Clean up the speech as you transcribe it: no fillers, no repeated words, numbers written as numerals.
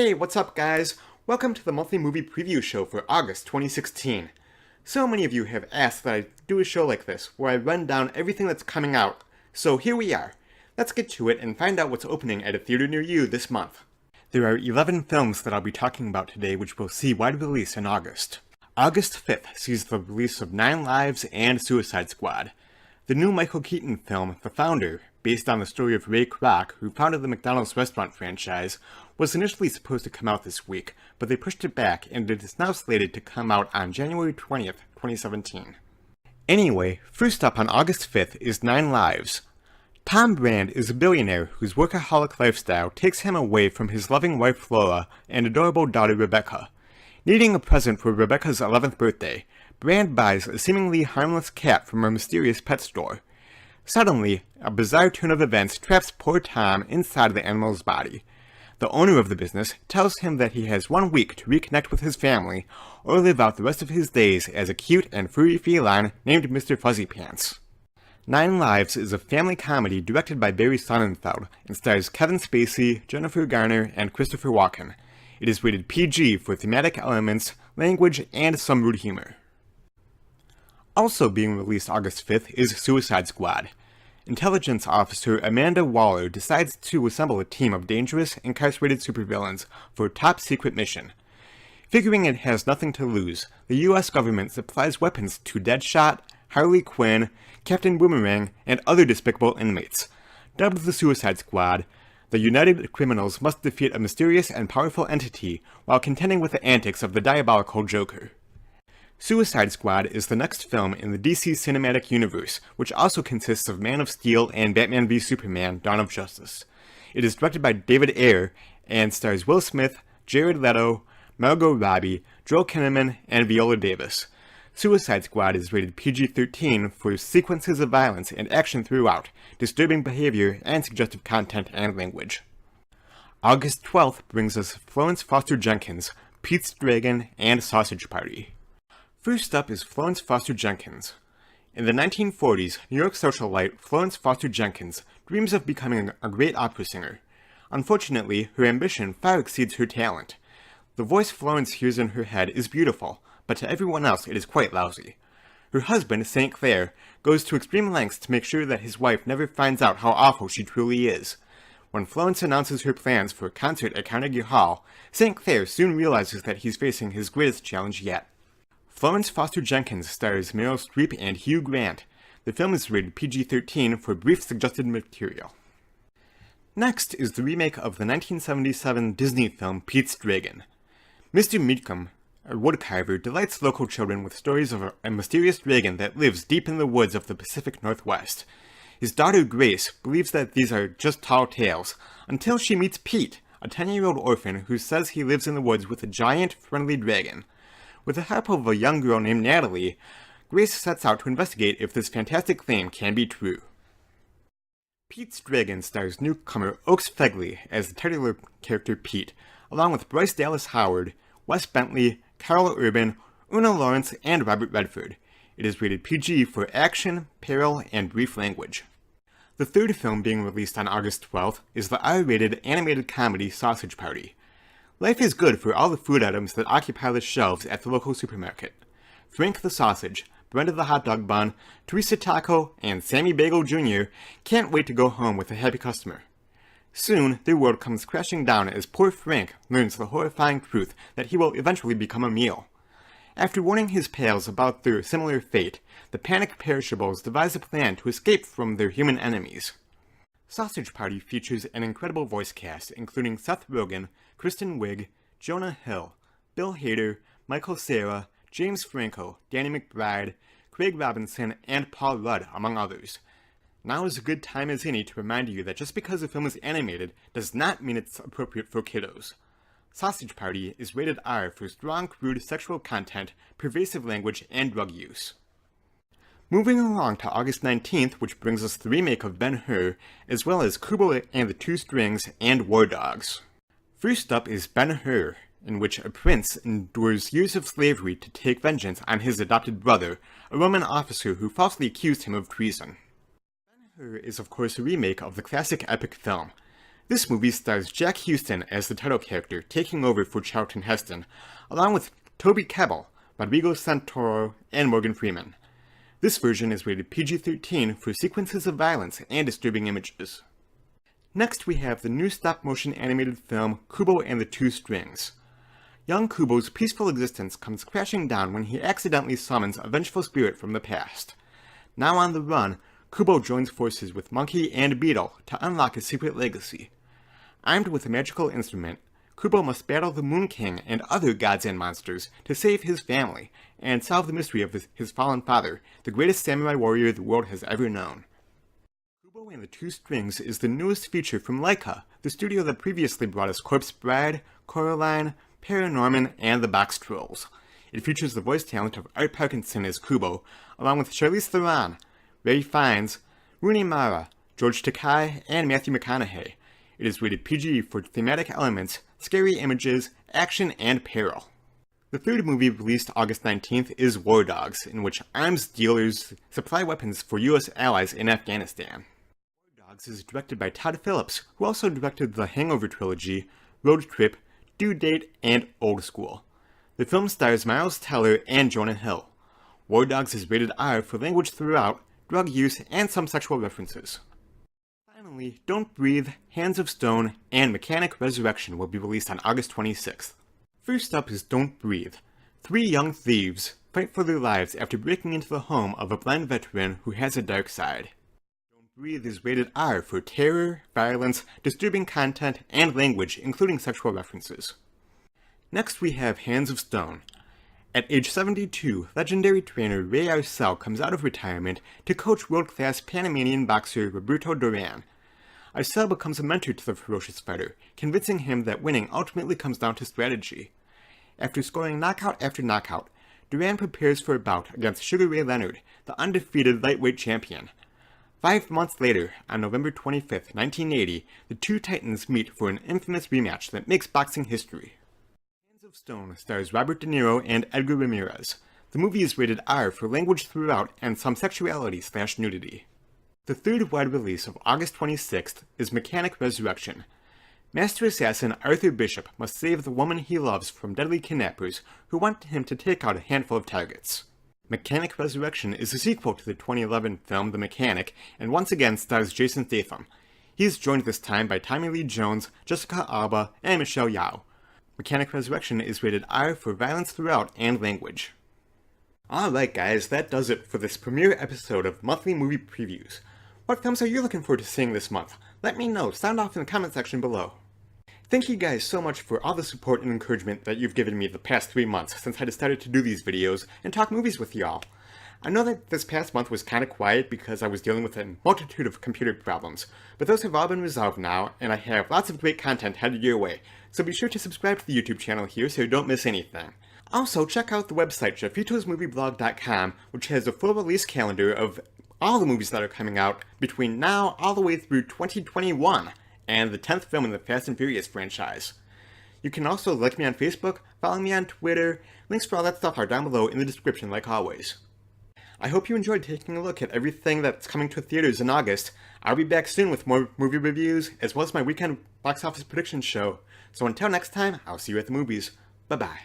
Hey, what's up guys? Welcome to the monthly movie preview show for August 2016. So many of you have asked that I do a show like this, where I run down everything that's coming out, so here we are. Let's get to it and find out what's opening at a theater near you this month. There are 11 films that I'll be talking about today which will see wide release in August. August 5th sees the release of 9 Lives and Suicide Squad. The new Michael Keaton film, The Founder, based on the story of Ray Kroc, who founded the McDonald's restaurant franchise, was initially supposed to come out this week, but they pushed it back and it is now slated to come out on January 20th, 2017. Anyway, first up on August 5th is 9 Lives. Tom Brand is a billionaire whose workaholic lifestyle takes him away from his loving wife Flora and adorable daughter Rebecca. Needing a present for Rebecca's 11th birthday, Brand buys a seemingly harmless cat from a mysterious pet store. Suddenly, a bizarre turn of events traps poor Tom inside the animal's body. The owner of the business tells him that he has 1 week to reconnect with his family or live out the rest of his days as a cute and furry feline named Mr. Fuzzy Pants. 9 Lives is a family comedy directed by Barry Sonnenfeld and stars Kevin Spacey, Jennifer Garner, and Christopher Walken. It is rated PG for thematic elements, language, and some rude humor. Also being released August 5th is Suicide Squad. Intelligence officer Amanda Waller decides to assemble a team of dangerous, incarcerated supervillains for a top-secret mission. Figuring it has nothing to lose, the US government supplies weapons to Deadshot, Harley Quinn, Captain Boomerang, and other despicable inmates. Dubbed the Suicide Squad, the united criminals must defeat a mysterious and powerful entity while contending with the antics of the diabolical Joker. Suicide Squad is the next film in the DC Cinematic Universe, which also consists of Man of Steel and Batman v Superman: Dawn of Justice. It is directed by David Ayer and stars Will Smith, Jared Leto, Margot Robbie, Joel Kinnaman, and Viola Davis. Suicide Squad is rated PG-13 for sequences of violence and action throughout, disturbing behavior, and suggestive content and language. August 12th brings us Florence Foster Jenkins, Pete's Dragon, and Sausage Party. First up is Florence Foster Jenkins. In the 1940s, New York socialite Florence Foster Jenkins dreams of becoming a great opera singer. Unfortunately, her ambition far exceeds her talent. The voice Florence hears in her head is beautiful, but to everyone else it is quite lousy. Her husband, St. Clair, goes to extreme lengths to make sure that his wife never finds out how awful she truly is. When Florence announces her plans for a concert at Carnegie Hall, St. Clair soon realizes that he's facing his greatest challenge yet. Florence Foster Jenkins stars Meryl Streep and Hugh Grant. The film is rated PG-13 for brief suggested material. Next is the remake of the 1977 Disney film Pete's Dragon. Mr. Meatcomb, a woodcarver, delights local children with stories of a mysterious dragon that lives deep in the woods of the Pacific Northwest. His daughter Grace believes that these are just tall tales, until she meets Pete, a 10-year-old orphan who says he lives in the woods with a giant, friendly dragon. With the help of a young girl named Natalie, Grace sets out to investigate if this fantastic claim can be true. Pete's Dragon stars newcomer Oaks Fegley as the titular character Pete, along with Bryce Dallas Howard, Wes Bentley, Carl Urban, Una Lawrence, and Robert Redford. It is rated PG for action, peril, and brief language. The third film being released on August 12th is the R-rated animated comedy Sausage Party. Life is good for all the food items that occupy the shelves at the local supermarket. Frank the Sausage, Brenda the Hot Dog Bun, Teresa Taco, and Sammy Bagel Jr. can't wait to go home with a happy customer. Soon, their world comes crashing down as poor Frank learns the horrifying truth that he will eventually become a meal. After warning his pals about their similar fate, the panicked perishables devise a plan to escape from their human enemies. Sausage Party features an incredible voice cast, including Seth Rogen, Kristen Wiig, Jonah Hill, Bill Hader, Michael Cera, James Franco, Danny McBride, Craig Robinson, and Paul Rudd, among others. Now is a good time as any to remind you that just because a film is animated does not mean it's appropriate for kiddos. Sausage Party is rated R for strong, crude sexual content, pervasive language, and drug use. Moving along to August 19th, which brings us the remake of Ben-Hur, as well as Kubo and the Two Strings and War Dogs. First up is Ben-Hur, in which a prince endures years of slavery to take vengeance on his adopted brother, a Roman officer who falsely accused him of treason. Ben-Hur is of course a remake of the classic epic film. This movie stars Jack Houston as the title character, taking over for Charlton Heston, along with Toby Kebbell, Rodrigo Santoro, and Morgan Freeman. This version is rated PG-13 for sequences of violence and disturbing images. Next we have the new stop-motion animated film Kubo and the Two Strings. Young Kubo's peaceful existence comes crashing down when he accidentally summons a vengeful spirit from the past. Now on the run, Kubo joins forces with Monkey and Beetle to unlock his secret legacy. Armed with a magical instrument, Kubo must battle the Moon King and other gods and monsters to save his family and solve the mystery of his fallen father, the greatest samurai warrior the world has ever known. Kubo and the Two Strings is the newest feature from Laika, the studio that previously brought us Corpse Bride, Coraline, Paranorman, and The Box Trolls. It features the voice talent of Art Parkinson as Kubo, along with Charlize Theron, Ray Fiennes, Rooney Mara, George Takei, and Matthew McConaughey. It is rated PG for thematic elements, scary images, action, and peril. The third movie released August 19th is War Dogs, in which arms dealers supply weapons for U.S. allies in Afghanistan. War Dogs is directed by Todd Phillips, who also directed the Hangover trilogy, Road Trip, Due Date, and Old School. The film stars Miles Teller and Jonah Hill. War Dogs is rated R for language throughout, drug use, and some sexual references. Finally, Don't Breathe, Hands of Stone, and Mechanic Resurrection will be released on August 26th. First up is Don't Breathe. Three young thieves fight for their lives after breaking into the home of a blind veteran who has a dark side. Don't Breathe is rated R for terror, violence, disturbing content, and language, including sexual references. Next we have Hands of Stone. At age 72, legendary trainer Ray Arcel comes out of retirement to coach world-class Panamanian boxer Roberto Duran. Arcel becomes a mentor to the ferocious fighter, convincing him that winning ultimately comes down to strategy. After scoring knockout after knockout, Duran prepares for a bout against Sugar Ray Leonard, the undefeated lightweight champion. 5 months later, on November 25, 1980, the two titans meet for an infamous rematch that makes boxing history. Hands of Stone stars Robert De Niro and Edgar Ramirez. The movie is rated R for language throughout and some sexuality/nudity. The third wide release of August 26th is Mechanic Resurrection. Master assassin Arthur Bishop must save the woman he loves from deadly kidnappers who want him to take out a handful of targets. Mechanic Resurrection is a sequel to the 2011 film The Mechanic and once again stars Jason Statham. He is joined this time by Tommy Lee Jones, Jessica Alba, and Michelle Yeoh. Mechanic Resurrection is rated R for violence throughout and language. Alright guys, that does it for this premiere episode of Monthly Movie Previews. What films are you looking forward to seeing this month? Let me know, sound off in the comment section below. Thank you guys so much for all the support and encouragement that you've given me the past 3 months since I decided to do these videos and talk movies with y'all. I know that this past month was kinda quiet because I was dealing with a multitude of computer problems, but those have all been resolved now, and I have lots of great content headed your way, so be sure to subscribe to the YouTube channel here so you don't miss anything. Also, check out the website jeffitosmovieblog.com, which has a full release calendar of all the movies that are coming out between now all the way through 2021, and the 10th film in the Fast and Furious franchise. You can also like me on Facebook, follow me on Twitter, links for all that stuff are down below in the description like always. I hope you enjoyed taking a look at everything that's coming to theaters in August. I'll be back soon with more movie reviews, as well as my weekend box office prediction show. So until next time, I'll see you at the movies. Bye-bye.